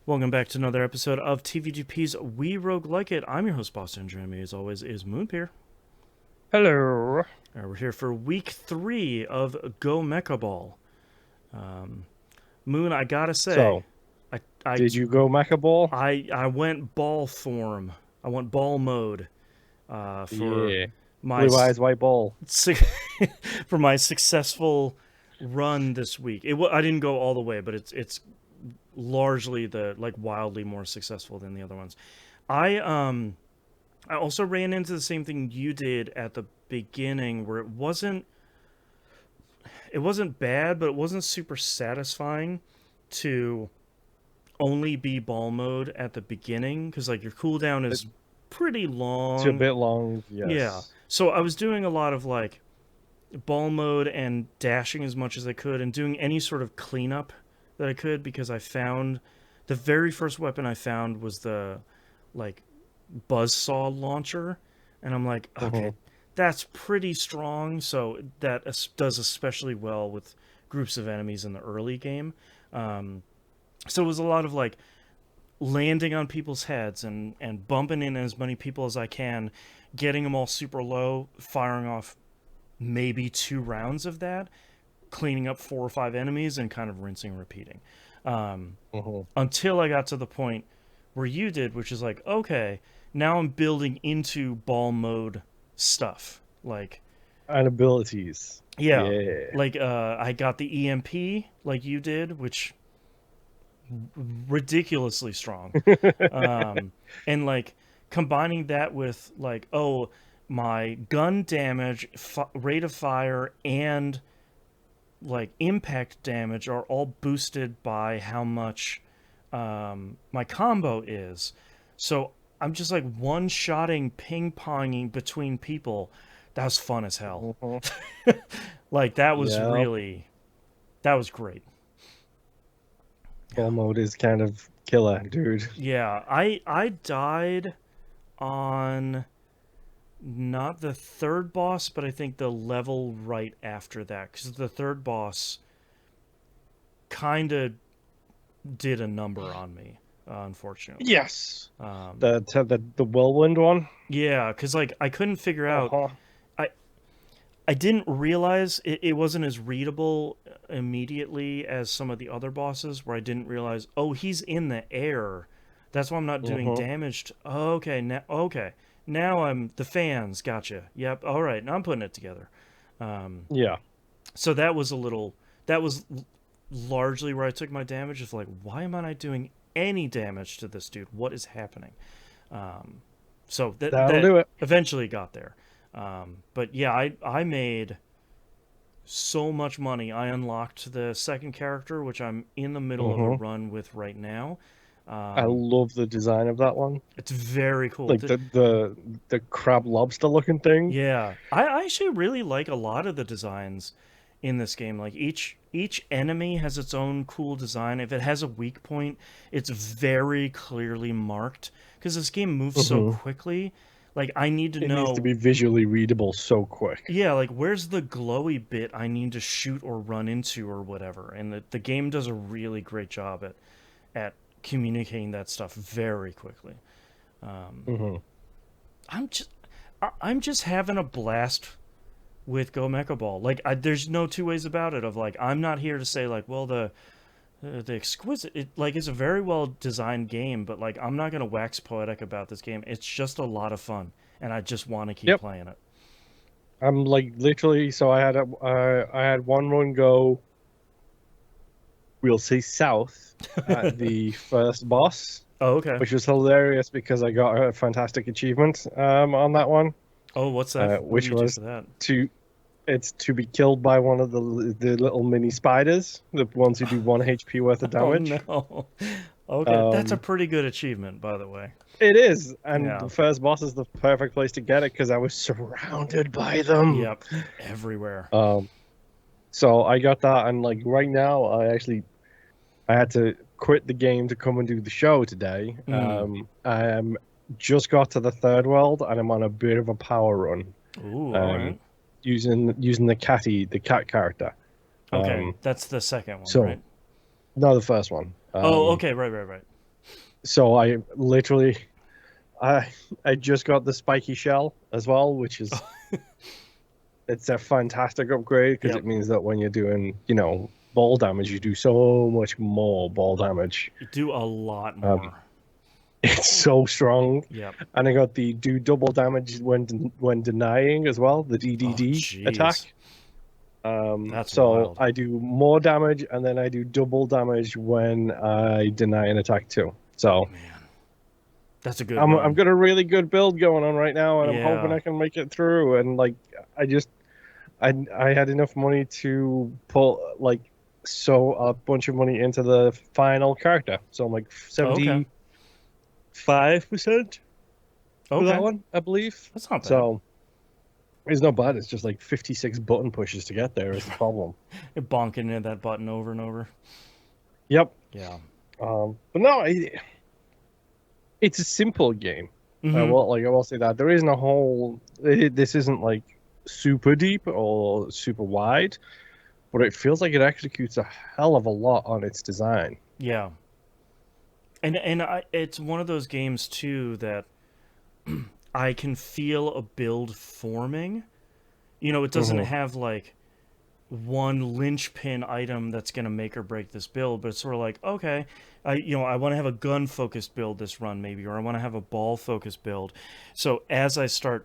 Welcome back to another episode of TVGP's We Roguelike It. I'm your host, Boston. Joining me, as always, is Moonpeer. Hello. We're here for week 3 of Go Mecha Ball. Moon, I gotta say, So, I I did you go Mecha Ball? I went ball form. I went ball mode for Yeah. my Blue eyes, white ball. for my successful run this week. I didn't go all the way, but it's largely the wildly more successful than the other ones. I also ran into the same thing you did at the beginning, where it wasn't bad, but it wasn't super satisfying to only be ball mode at the beginning, because your cooldown is pretty It's a long. bit long, Yeah. yes. So I was doing a lot of ball mode and dashing as much as I could and doing any sort of cleanup that I could, because I found the very first weapon I found was the like buzzsaw launcher, and I'm like, okay, Mhm. that's pretty strong, so that does especially well with groups of enemies in the early game. So it was a lot of landing on people's heads and bumping in as many people as I can, getting them all super low, firing off maybe 2 rounds of that, cleaning up 4 or 5 enemies, and kind of rinsing and repeating. Mhm. Until I got to the point where you did, which is okay, now I'm building into ball mode stuff. And abilities. Yeah, Yeah. I got the EMP like you did, which ridiculously strong. And combining that with my gun damage, rate of fire, and impact damage are all boosted by how much my combo is. So I'm just one-shotting, ping-ponging between people. That was fun as hell. Mhm. Yeah. That was great. Ball mode is kind of killer, dude. Yeah, I died on not the third boss, but I think the level right after that, because the third boss kind of did a number on me, unfortunately. Yes. Um, The whirlwind one. yeah, because I couldn't figure out. Uh-huh. I I didn't realize it wasn't as readable immediately as some of the other bosses, where I didn't realize, oh, he's in the air. That's why I'm not doing Mhm. damage. Okay, now I'm the fans. Gotcha. Yep. All right. Now I'm putting it together. Um, Yeah. so that was a little. That was largely where I took my damage. Of why am I not doing any damage to this dude? What is happening? Um, so That'll that do it. eventually got there. But yeah, I made so much money. I unlocked the second character, which I'm in the middle of a Mhm. run with right now. I Um, love the design of that one. it's very cool. Like the crab lobster looking thing. Yeah, I actually really like a lot of the designs in this game. Each enemy has its own cool design. If it has a weak point, it's very clearly marked, because this game moves so Mhm. quickly. I need to It needs to know, be visually readable so quick. yeah, where's the glowy bit I need to shoot or run into or whatever. And the game does a really great job at communicating that stuff very quickly. Um, Hmm. I'm just I'm just having a blast with Go Mecha Ball. There's no two ways about it. Of I'm not here to say well, the exquisite, it's a very well designed game, but I'm not gonna wax poetic about this game. It's just a lot of fun, and I just want to keep Yep, playing it. I'm like literally. So I had one run go. We'll say south at the first boss, Oh, okay. which was hilarious because I got a fantastic achievement on that one, Oh, what's that? What do which you do was for that? to it's to be killed by one of the little mini spiders, the ones who do 1 HP worth of Oh damage. no. Okay, that's a Um, pretty good achievement, by the way. it is, and Yeah. the first boss is the perfect place to get it because I was surrounded by them. Yep. Everywhere. Um, So I got that, and like right now, I had to quit the game to come and do the show today. Hmm. I am just got to the third world, and I'm on a bit of a power run. Ooh. All Um, right. using the cat character. Okay, Um, that's the second one, so right? no, the first one. Oh, okay. Right. So I literally, I I just got the spiky shell as well, which is it's a fantastic upgrade because Yep. it means that when you're doing, ball damage, you do so much more ball damage. You do a lot Um, more. it's so strong. Yep. And I got the do double damage when denying as well, the Oh, DDD jeez. attack. That's So wild. I do more damage and then I do double damage when I deny an attack too. So Man, that's a good I'm run. got a really good build going on right now, and I'm hoping Yeah. I can make it through. And like, I just I had enough money to put like so a bunch of money into the final character. So I'm like Oh, okay. 75% for that Okay. one, I believe. That's not bad. So it's not bad. It's just like 56 button pushes to get there is the problem. You're bonking into that button over and over. Yep. Yeah. But no, it's a simple game. Mm-hmm. I will say that there isn't a whole. This isn't like super deep or super wide, but it feels like it executes a hell of a lot on its design. Yeah. It's one of those games too that I can feel a build forming. It doesn't Hmm. have like one linchpin item that's going to make or break this build, but it's sort of like, okay, I want to have a gun focused build this run maybe, or I want to have a ball focused build. So as I start,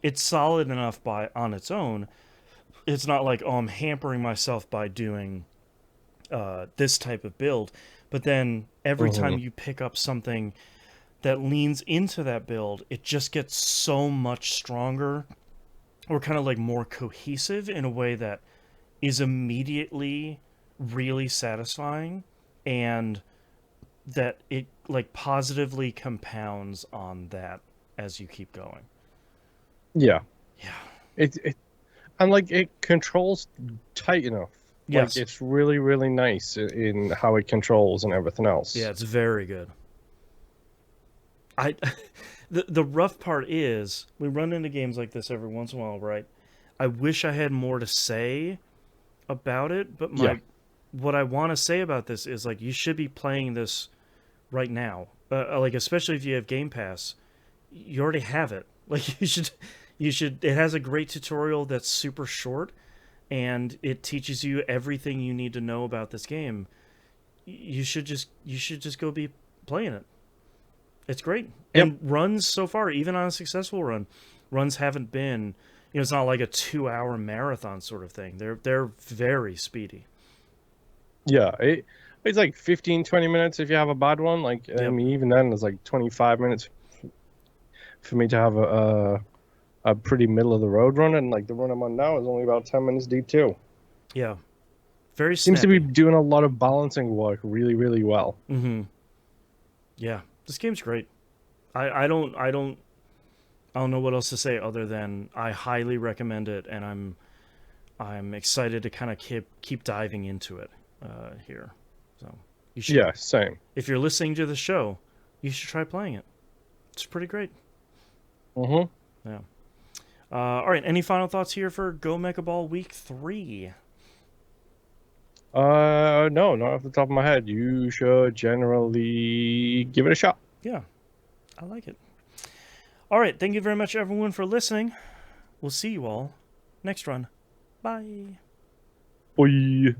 it's solid enough by on its own. It's not like, oh, I'm hampering myself by doing this type of build. But then every time Hmm. you pick up something that leans into that build, it just gets so much stronger or kind of like more cohesive in a way that is immediately really satisfying, and that it like positively compounds on that as you keep going. Yeah, Yeah. it and like it controls tight enough. Like Yes. it's really really nice in how it controls and everything Yeah, else. it's very good. I the rough part is we run into games like this every once in a while, right? I wish I had more to say about it, but Yeah, my what I want to say about this is like you should be playing this right now. Like especially if you have Game Pass, you already have it. Like you should. It has a great tutorial that's super short, and it teaches you everything you need to know about this game. You should just go be playing it. It's great, yep, and runs so far, even on a successful run, runs haven't been. It's not like a 2 hour marathon sort of thing. They're very speedy. yeah. It's like 15-20 minutes if you have a bad one. Like I Yep. mean, even then, it's like 25 minutes for me to have a pretty middle of the road run, and like the run I'm on now is only about 10 minutes deep too. Yeah. Very Seems to be snappy. doing a lot of balancing work really, really well. Mm-hmm. Yeah. This game's great. I don't know what else to say other than I highly recommend it, and I'm excited to kind of keep diving into it here. So you should, Yeah, same. if you're listening to the show, you should try playing it. It's pretty great. Hmm. Yeah. All right. Any final thoughts here for Go Mecha Ball Week 3? No, not off the top of my head. You should generally give it a shot. Yeah, I like it. All right. Thank you very much, everyone, for listening. We'll see you all next run. Bye. Bye.